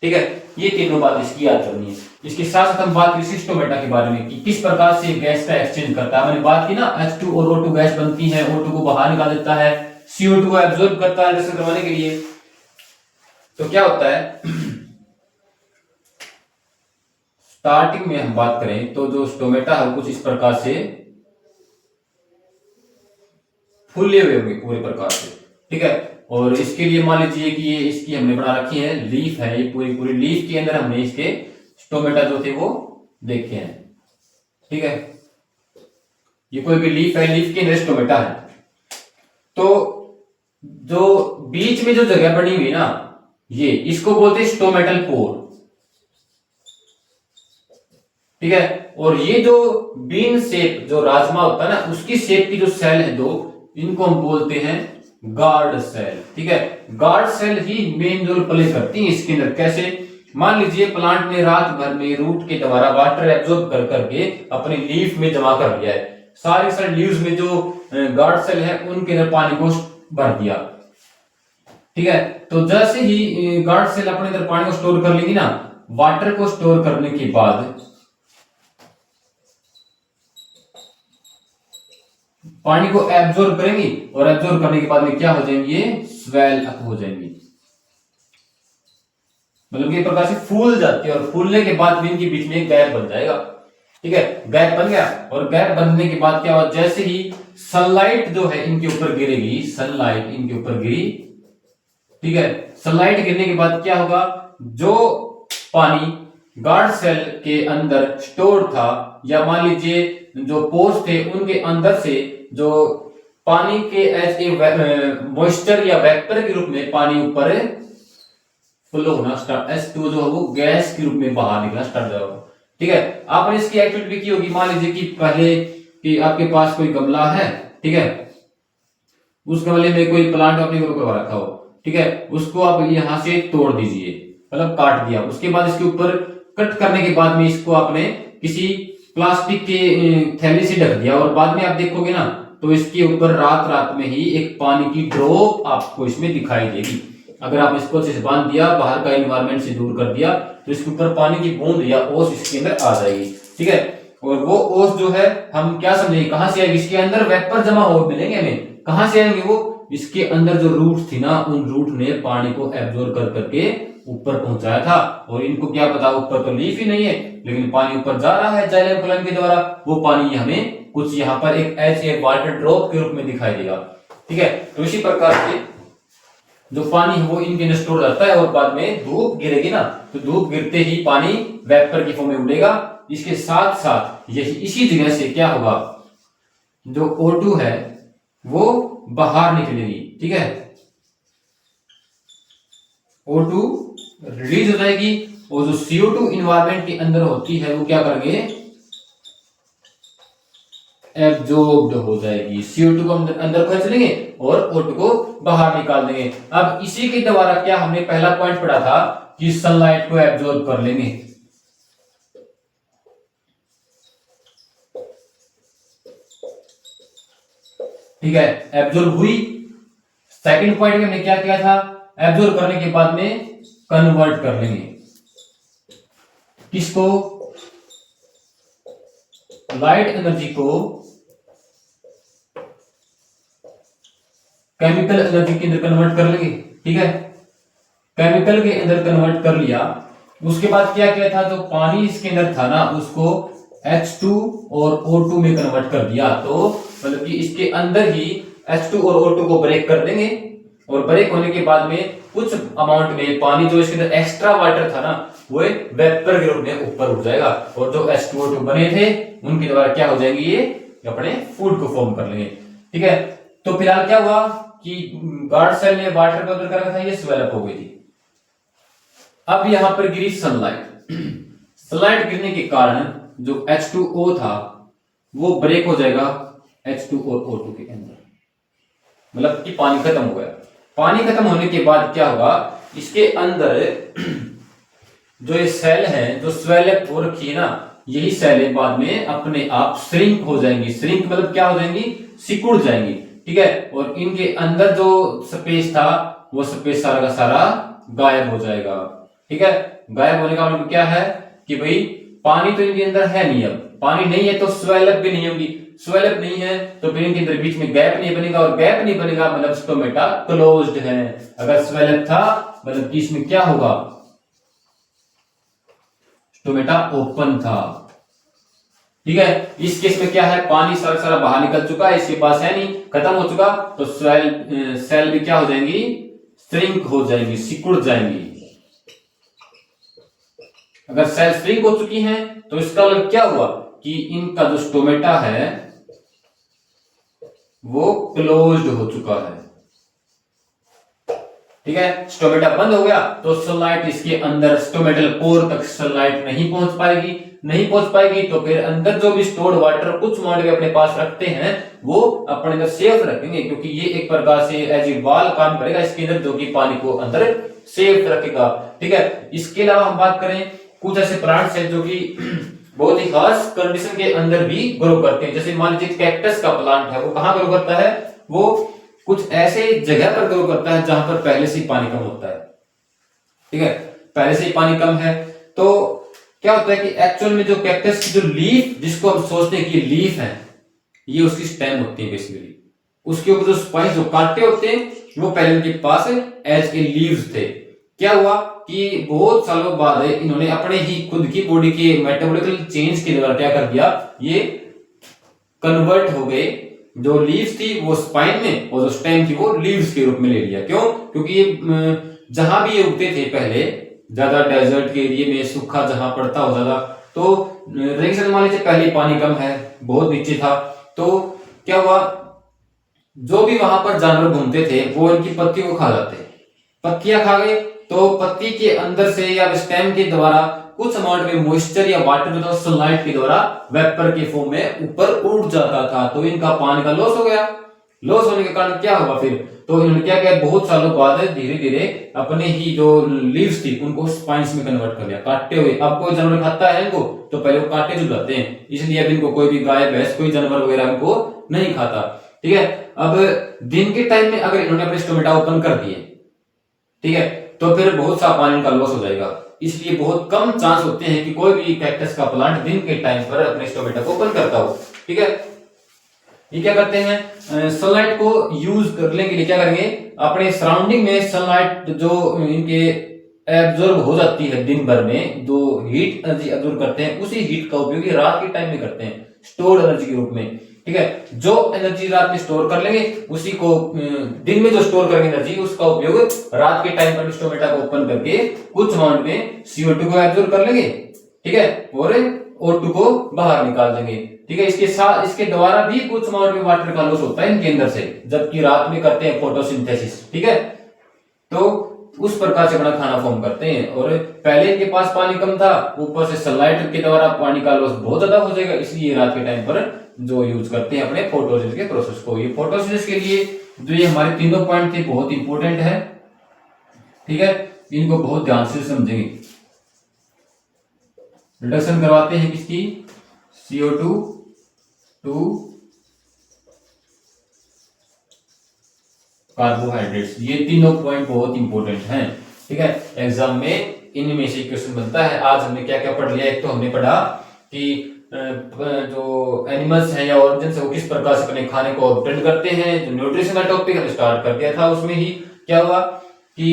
ठीक है, ये तीनों बात इसकी याद करनी है। इसके साथ साथ हम बात करें स्टोमेटा के बारे में कि किस प्रकार से गैस का एक्सचेंज करता है। मैंने बात की ना, H2 और O2 गैस बनती है, O2 को बाहर निकाल देता है, CO2 को एब्जॉर्ब करता है रिएक्शन करवाने के लिए। तो क्या होता है स्टार्टिंग में हम बात करें तो जो स्टोमेटा है कुछ इस प्रकार से फूले हुए होंगे पूरे प्रकार से। ठीक है, और इसके लिए मान लीजिए कि ये इसकी हमने बना रखी है लीफ है, ये पूरी पूरी लीफ के अंदर हमने इसके स्टोमेटा जो थे वो देखे हैं। ठीक है, ये कोई भी लीफ है, लीफ के अंदर स्टोमेटा है। तो जो बीच में जो जगह बनी हुई ना, ये इसको बोलते हैं स्टोमेटल पोर। ठीक है, और ये जो बीन शेप जो राजमा होता है ना, उसकी शेप की जो सेल है दो, इनको हम बोलते हैं गार्ड सेल। ठीक है, गार्ड सेल ही मेन रोल प्ले करती है इसके अंदर। कैसे, मान लीजिए प्लांट ने रात भर में रूट के द्वारा वाटर एब्जॉर्ब कर करके अपने लीफ में जमा कर लिया है, सारे सारे लीव्स में जो गार्ड सेल है उनके अंदर पानी को भर दिया। ठीक है, तो जैसे ही गार्ड सेल अपने अंदर पानी को स्टोर कर लेगी ना, वाटर को स्टोर करने के बाद पानी को एब्जॉर्ब करेंगी, और एब्जॉर्ब करने के बाद में क्या हो जाएंगी, ये स्वेल अप हो जाएंगी, मतलब ये प्रकार से फूल जाती है, और फूलने के बाद भी इनके बीच में एक गैप बन जाएगा। ठीक है, गैप बन गया, और गैप बनने के बाद क्या हुआ, जैसे ही सनलाइट जो है इनके ऊपर गिरेगी, सनलाइट इनके ऊपर गिरी, ठीक है, सनलाइट गिरने के बाद क्या होगा, जो पानी गार्ड सेल के अंदर स्टोर था, या मान लीजिए जो पोर्स थे उनके अंदर से जो पानी के एज ए मॉइस्चर या वेपर के रूप में पानी ऊपर फ्लो होना स्टार्ट, H2 जो है वो गैस के रूप में बाहर निकलना स्टार्ट होगा। ठीक है, आपने इसकी एक्टिविटी भी की होगी। मान लीजिए कि पहले कि आपके पास कोई गमला है, ठीक है, उस गमले में कोई प्लांट आपने ग्रो करवा रखा हो, ठीक है, उसको आप यहां से तोड़ दीजिए, मतलब काट दिया। उसके बाद इसके ऊपर कट करने के बाद में इसको आपने किसी प्लास्टिक के थैली से ढक दिया, और बाद में आप देखोगे ना तो इसके ऊपर रात रात में ही एक पानी की ड्रॉप आपको इसमें दिखाई देगी। अगर आप इसको अच्छे से बांध दिया, बाहर का एनवायरमेंट से दूर कर दिया, तो इसके ऊपर पानी की बूंद या ओस इसके अंदर आ जाएगी। ठीक है, और वो ओस जो है हम क्या समझेंगे, कहां से आएगी, इसके अंदर वेपर जमा हो मिलेंगे हमें, कहां से आएंगे वो, इसके अंदर जो रूट थी ना, उन रूट ने पानी को एब्जॉर्ब कर करके ऊपर पहुंचाया था। और इनको क्या पता, ऊपर तो लीफ ही नहीं है, लेकिन पानी ऊपर जा रहा है जाइलम फ्लोएम के द्वारा, वो पानी हमें कुछ यहाँ पर एक एज ए वाटर ड्रॉप के रूप में दिखाई देगा। ठीक है, तो इसी प्रकार से जो पानी है वो इनके अंदर स्टोर रहता है, और बाद में धूप गिरेगी ना, तो धूप गिरते ही पानी वेपर की फॉर्म में उड़ेगा। इसके साथ साथ यही इसी जगह से क्या होगा, जो O2 है वो बाहर निकलेगी। ठीक है, O2 रिलीज हो जाएगी, और जो CO2 इन्वायरमेंट के अंदर होती है वो क्या करेंगे, एब्जॉर्ब्ड हो जाएगी। CO2 को अंदर खींच लेंगे और O2 को बाहर निकाल देंगे। अब इसी के द्वारा क्या हमने पहला पॉइंट पढ़ा था कि सनलाइट को एब्जॉर्ब कर लेंगे। ठीक है, एब्जॉर्ब हुई। सेकंड पॉइंट में हमने क्या किया था, एब्जॉर्ब करने के बाद में कन्वर्ट कर लेंगे, किसको, लाइट एनर्जी को केमिकल एनर्जी के अंदर कन्वर्ट कर लेंगे। ठीक है, केमिकल के अंदर कन्वर्ट कर लिया। उसके बाद क्या किया था, जो पानी इसके अंदर था ना उसको H2 और O2 में कन्वर्ट कर दिया। तो मतलब कि इसके अंदर ही H2 और O2 को ब्रेक कर देंगे, और ब्रेक होने के बाद में कुछ अमाउंट में पानी जो इसके अंदर एक्स्ट्रा वाटर था ना, वो वेपर के रूप में ऊपर उठ जाएगा, और जो H2O2 बने थे उनके द्वारा क्या हो जाएंगे, ये अपने फूड को फॉर्म कर लेंगे। ठीक है, तो फिलहाल क्या हुआ कि गार्ड सेल ने वाटर को अंदर कर रखा था, ये स्वेल अप हो गई थी। अब यहां पर गिरी सनलाइट। सनलाइट गिरने के कारण जो H2O था वो ब्रेक हो जाएगा H2 और O2 के अंदर, मतलब कि पानी खत्म हो गया। पानी खत्म होने के बाद क्या होगा, इसके अंदर जो ये सेल है जो स्वेल अप हो रखी है ना, यही सेलें बाद में अपने आप श्रिंक हो जाएंगी। श्रिंक मतलब क्या हो जाएंगी? सिकुड़ जाएंगी। ठीक है, और इनके अंदर जो स्पेस था वो स्पेस सारा का सारा गायब हो जाएगा। ठीक है, गायब होने का मतलब क्या है कि भाई पानी तो इनके अंदर है नहीं, अब पानी नहीं है तो स्वेलअप भी नहीं होगी, स्वेलअप नहीं है तो फिर इनके अंदर बीच में गैप नहीं बनेगा, और गैप नहीं बनेगा मतलब स्टोमेटा क्लोज्ड है। अगर स्वेलअप था मतलब कि इसमें क्या होगा? स्टोमेटा ओपन था। ठीक है, इस केस में क्या है? पानी सारा सारा बाहर निकल चुका है, इसके पास है नहीं, खत्म हो चुका, तो सेल भी क्या हो जाएंगी? श्रिंक हो जाएंगी, सिकुड़ जाएंगी। अगर सेल श्रिंक हो चुकी हैं तो इसका मतलब क्या हुआ कि इनका जो स्टोमेटा है वो क्लोज्ड हो चुका है। ठीक है, स्टोमेटा बंद हो गया तो सनलाइट इसके अंदर स्टोमेटल पोर तक सनलाइट नहीं पहुंच पाएगी। नहीं पहुंच पाएगी तो फिर अंदर जो भी स्टोर्ड वाटर कुछ अमाउंट में अपने पास रखते हैं वो अपने अंदर सेफ रखेंगे, क्योंकि ये एक प्रकार से एज ए वाल काम करेगा इसके अंदर, जो कि पानी को अंदर सेफ रखेगा। ठीक है, इसके अलावा हम बात करें कुछ ऐसे प्लांट्स हैं जो कि बहुत ही खास कंडीशन के अंदर भी ग्रो करते हैं। जैसे मान लीजिए कैक्टस का प्लांट है, वो कहां ग्रो करता है? वो कुछ ऐसे जगह पर ग्रो करता है जहां पर पहले से ही पानी कम होता है। ठीक है, पहले से ही पानी कम है तो क्या होता है कि एक्चुअल में जो कैक्टस की जो लीफ, जिसको हम सोचते हैं कि लीफ है, ये उसकी स्टेम होती है बेसिकली। उसके ऊपर जो स्पाइस जो कांटे होते हैं वो पहले उनके पास एज ए लीव्स थे। क्या हुआ कि बहुत सालों बाद इन्होंने अपने ही खुद की बॉडी के मेटाबॉलिकल चेंज के द्वारा क्या कर दिया, ये कन्वर्ट हो गए। जो लीव्स थी वो स्पाइन में और जो स्टेम थी वो लीव्स के रूप में ले लिया। क्यों? क्योंकि ये जहां भी ये उगते थे पहले, ज्यादा डेजर्ट के एरिया में, सूखा जहां पड़ता हो ज्यादा, तो रेगिस्तान मान लीजिए पहले पानी कम है, बहुत नीचे था, तो क्या हुआ, जो भी वहां पर जानवर घूमते थे वो इनकी पत्तियों को खा जाते। पत्तियां खा गए तो पत्ती के अंदर से या स्टेम के द्वारा कुछ अमाउंट में मॉइस्चर या वाटर में सनलाइट के द्वारा वेपर के फॉर्म में ऊपर उड़ जाता था, तो इनका पानी का लॉस हो गया। लॉस होने के कारण क्या हुआ फिर? तो इन्होंने क्या किया, बहुत सालों बाद धीरे धीरे अपने ही जो लीव्स थी उनको स्पाइन्स में कन्वर्ट कर लिया, काटते हुए। अब कोई जानवर खाता है इनको तो पहले वो काटे जुलाते हैं, इसलिए अब इनको कोई भी गाय भैंस कोई जानवर वगैरह इनको नहीं खाता। ठीक है, अब दिन के टाइम में अगर इन्होंने अपने स्टोमेटा ओपन कर दिए, ठीक है, तो फिर बहुत सा पानी का लॉस हो जाएगा। इसलिए बहुत कम चांस होते हैं कि कोई भी कैक्टस का प्लांट दिन के टाइम पर अपने स्टोमेटा को ओपन करता हो। ठीक है, ये क्या करते हैं, सनलाइट को यूज करने के लिए क्या करेंगे, अपने सराउंडिंग में सनलाइट जो इनके एब्जॉर्ब हो जाती है दिन भर में, जो हीट एनर्जी एब्जॉर्ब करते हैं, उसी हीट का उपयोग रात के टाइम में करते हैं स्टोर्ड एनर्जी के रूप में। ठीक है, जो एनर्जी रात में स्टोर कर लेंगे उसी को दिन में जो स्टोर करेंगे एनर्जी, उसका उपयोग रात के टाइम पर स्टोमेटा को ओपन करके कुछ अमाउंट में CO2 को एब्जॉर्ब कर लेंगे। ठीक है, और O2 को बाहर निकाल देंगे। ठीक है, इसके साथ इसके द्वारा भी कुछ अमाउंट में वाटर का लॉस होता है इनके अंदर से, जबकि रात में करते हैं फोटोसिंथेसिस। ठीक है, तो उस प्रकार से अपना खाना फॉर्म करते हैं। और पहले इनके पास पानी कम था, ऊपर से सनलाइट के द्वारा पानी का लॉस बहुत ज्यादा हो जाएगा, इसलिए रात के टाइम पर जो यूज करते हैं अपने फोटोसिंथेसिस के प्रोसेस को। ये फोटोसिंथेसिस के लिए जो ये हमारे तीनों पॉइंट थे बहुत इंपॉर्टेंट है। ठीक है, इनको बहुत ध्यान से समझेंगे। रिडक्शन करवाते हैं किसकी, CO2 टू कार्बोहाइड्रेट्स, ये तीनों पॉइंट बहुत इंपॉर्टेंट हैं। ठीक है, एग्जाम में इनमें से क्वेश्चन बनता है। आज हमने क्या क्या पढ़ लिया, एक तो हमने पढ़ा कि जो एनिमल्स हैं या ऑर्गेन्स है वो किस प्रकार से अपने खाने को ऑब्टेन करते हैं। जो न्यूट्रिशन का टॉपिक हमने स्टार्ट कर दिया था, उसमें ही क्या हुआ कि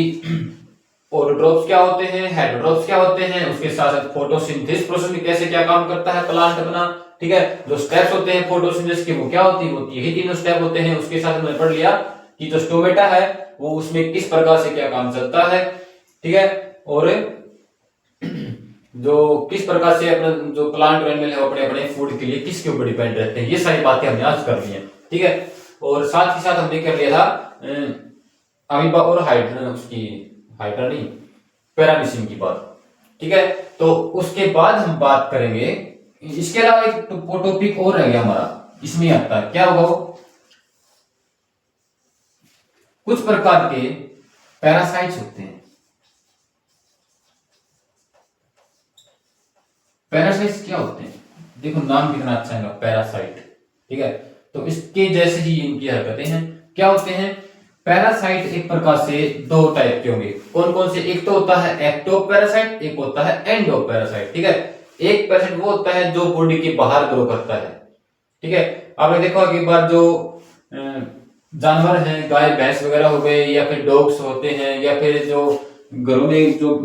ऑटोट्रोफ्स क्या होते हैं, हेटेरोट्रोफ्स क्या होते हैं, उसके साथ साथ फोटोसिंथेसिस प्रोसेस में कैसे क्या काम करता है प्लांट अपना। ठीक है, जो स्टेप्स होते हैं फोटोसिंथेसिस के वो क्या होती है, वो यही तीनों स्टेप होते हैं। उसके साथ हमने पढ़ लिया कि जो स्टोमेटा है वो उसमें किस प्रकार से क्या काम चलता है। ठीक है, और जो किस प्रकार से अपना जो प्लांट और एनिमल है अपने अपने फूड के लिए किसके ऊपर डिपेंड रहते हैं, ये सारी बातें हमने आज कर ली हैं। ठीक है, और साथ ही साथ हमने कर लिया था अमीबा और हाइड्रा, उसकी हाइड्रा नहीं, पैरामीशियम की बात। ठीक है, तो उसके बाद हम बात करेंगे, इसके अलावा एक टॉपिक और रह गया हमारा, इसमें आता है क्या होगा, वो कुछ प्रकार के पैरासाइट्स होते हैं। पैरासाइट्स क्या होते हैं? देखो नाम कितना अच्छा है, पैरासाइट। ठीक है, तो इसके जैसे ही इनकी हरकतें हैं। क्या होते हैं पैरासाइट? एक प्रकार से दो टाइप के होंगे। कौन कौन से? एक तो होता है एक्टो पैरासाइट, एक होता है एंडो पैरासाइट। ठीक है, एक पैरासाइट वो होता है जो बॉडी के बाहर ग्रो करता है। ठीक है, आपने देखा कि एक बार जो जानवर हैं, गाय भैंस वगैरह हो गए, या फिर डॉग्स होते हैं, या फिर जो घरों में जो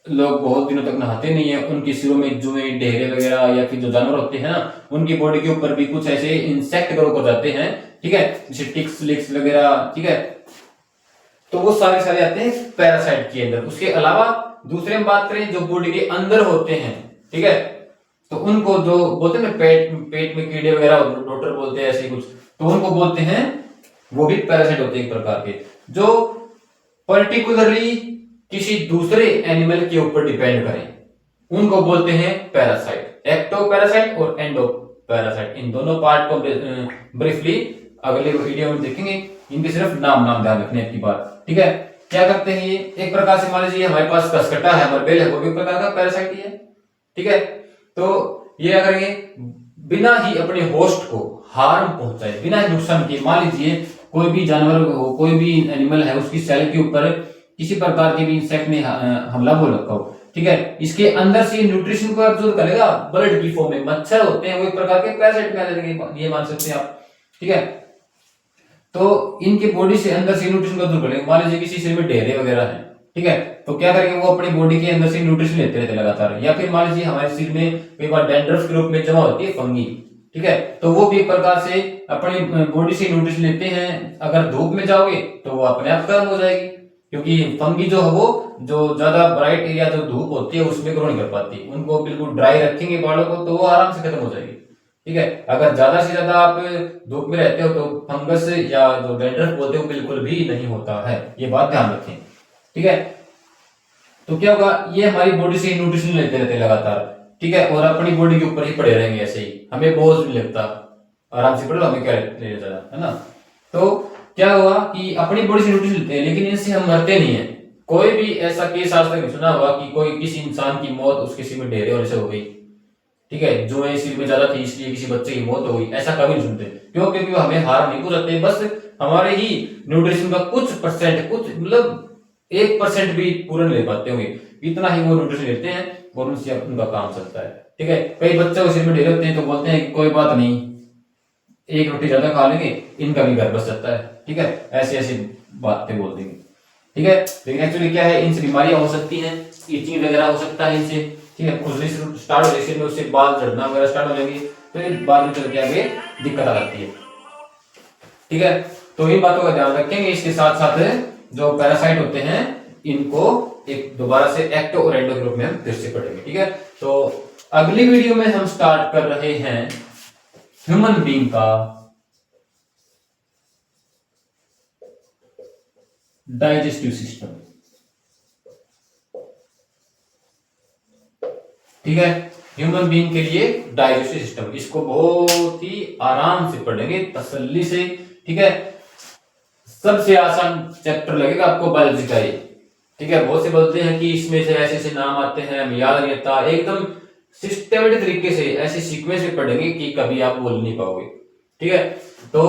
लोग बहुत दिनों तक नहाते नहीं है, उनके सिरों में जुएं, ढेरे वगैरह, या फिर जो जानवर होते हैं ना, उनकी बॉडी के ऊपर भी कुछ ऐसे इंसेक्ट ग्रो कर जाते हैं। ठीक है, जैसे टिक्स लिक्स वगैरह। ठीक है, तो वो सारे आते हैं पैरासाइट के अंदर। उसके अलावा दूसरे हम बात करें जो बॉडी के अंदर होते हैं। ठीक है, तो उनको जो बोलते हैं ना, पेट में कीड़े वगैरह, डॉक्टर बोलते हैं ऐसे कुछ, तो उनको बोलते हैं, वो भी पैरासाइट होते हैं एक प्रकार के, जो पर्टिकुलरली किसी दूसरे एनिमल के ऊपर डिपेंड करें, उनको बोलते हैं पैरासाइट। एक्टो पैरासाइट और एंडो पैरासाइट, इन दोनों पार्ट को ब्रीफली अगले वीडियो में देखेंगे। इनके सिर्फ नाम ध्यान रखने की बात। ठीक है, क्या करते हैं ये? एक प्रकार से मान लीजिए हमारे पास कसकटा है, हमारे बेल है, वो भी एक प्रकार का पैरासाइट ही है। ठीक है, तो ये अगर ये बिना ही अपने होस्ट को हार्म पहुंचाए, बिना ही नुकसान किए, मान लीजिए कोई भी जानवर हो, कोई भी एनिमल है, उसकी सेल के ऊपर किसी प्रकार के भी इंसेक्ट ने हमला बोल रखा हो। ठीक है, इसके अंदर से न्यूट्रिशन को एब्जॉर्ब करेगा ब्लड की फॉर्म में। मच्छर होते हैं वो एक प्रकार के पैरासाइट में, ये मान सकते हैं आप। ठीक है, तो इनके बॉडी से अंदर से न्यूट्रिशन को एब्जॉर्ब करेंगे। मान लीजिए किसी शरीर में ढेरे वगैरह है, ठीक है, तो क्या करेंगे, वो अपनी बॉडी के अंदर से न्यूट्रिशन लेते रहते लगातार। या फिर मान लीजिए हमारे शरीर में कई बार डैंड्रफ के रूप में जमा होती है फंगी। ठीक है, तो वो भी एक प्रकार से अपनी बॉडी से न्यूट्रिशन लेते हैं। अगर धूप में जाओगे तो वो अपने आप खत्म हो जाएगी, क्योंकि फंगी जो है वो जो ज्यादा ब्राइट एरिया जो धूप होती है उसमें ग्रो नहीं कर पाती। उनको बिल्कुल ड्राई रखेंगे बालों को तो वो आराम से खत्म हो जाएगी। ठीक है, अगर ज्यादा से ज्यादा आप धूप में रहते हो तो फंगस या जो डैंड्रफ बोलते हैं बिल्कुल भी नहीं होता है, ये बात ध्यान रखें। ठीक है, तो क्या होगा, ये हमारी बॉडी से न्यूट्रिशन लेते रहते लगातार। ठीक है, और अपनी बॉडी के ऊपर ही पड़े रहेंगे ऐसे ही, हमें बोझ नहीं लगता, आराम से पड़ो, हमें क्या ले जाना है ना। तो क्या हुआ कि अपनी बॉडी से न्यूट्रिशन लेते हैं, लेकिन इनसे हम मरते नहीं है। कोई भी ऐसा केस आज तक सुना होगा कि कोई किसी इंसान की मौत उसके सिर में ढेरे होने से हो गई। ठीक है, जो है सिर में ज्यादा थी इसलिए किसी बच्चे की मौत हो गई, ऐसा कभी नहीं सुनते। क्यों? क्योंकि वो हमें हार्म नहीं पहुंचाते, बस हमारे ही न्यूट्रिशन का कुछ परसेंट, कुछ मतलब 1% भी पूरा नहीं ले पाते होंगे, इतना ही वो न्यूट्रिशन लेते हैं और उनसे उनका काम चलता है। ठीक है, कई बच्चे सिर में ढेरे होते हैं तो बोलते हैं कोई बात नहीं, एक रोटी ज्यादा खा लेंगे, इनका भी घर बस जाता है। ठीक है, ऐसी ऐसी बातें बोल देंगे। ठीक है, लेकिन एक्चुअली क्या है, इनसे बीमारियां हो सकती हैं, इचिंग वगैरह हो सकता है इनसे। ठीक है, खुजली स्टार्ट हो जाएगी, उससे बाल झड़ना वगैरह स्टार्ट हो जाएगी, तो ये बाद में चल के आगे दिक्कत आ जाती है। ठीक है, तो इन बातों का ध्यान रखेंगे। इसके साथ साथ जो पैरासाइट होते हैं इनको एक दोबारा से एक्टो और एंडो के रूप में हम फिर से पढ़ेंगे। ठीक है, तो अगली वीडियो में हम स्टार्ट कर रहे हैं ह्यूमन बीइंग का डाइजेस्टिव सिस्टम। ठीक है, ह्यूमन बीइंग के लिए डाइजेस्टिव सिस्टम, इसको बहुत ही आराम से पढ़ेंगे, तसल्ली से। ठीक है, सबसे आसान चैप्टर लगेगा आपको बायोलॉजी का ये। ठीक है, बहुत से बोलते हैं कि इसमें से ऐसे ऐसे नाम आते हैं, हमें याद नहीं आता। एकदम सिस्टमेटिक तरीके से ऐसे सीक्वेंस में पढ़ेंगे कि कभी आप बोल नहीं पाओगे। ठीक है, तो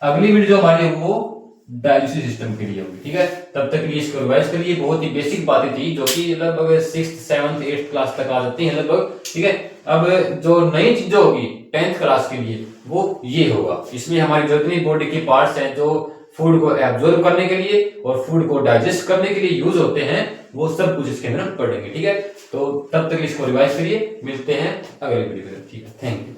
अगली वीडियो हमारी वो डाइजेस्टिव सिस्टम के लिए होगी। ठीक है, तब तक लिए इसको रिवाइज करिए। बहुत ही बेसिक बातें थी जो कि लगभग 6th 7th 8th क्लास तक आ जाती हैं लगभग। ठीक है, अब जो नई चीजें होगी 10th क्लास के लिए वो ये होगा, इसमें हमारी जितनी बॉडी के पार्ट्स हैं जो फूड को एब्जॉर्ब करने के लिए और फूड को डाइजेस्ट करने के लिए यूज होते हैं, वो सब कुछ इसके अंदर पढ़ेंगे। ठीक है, तो तब तक इसको रिवाइज करिए, मिलते हैं अगले वीडियो में। ठीक है, थैंक यू।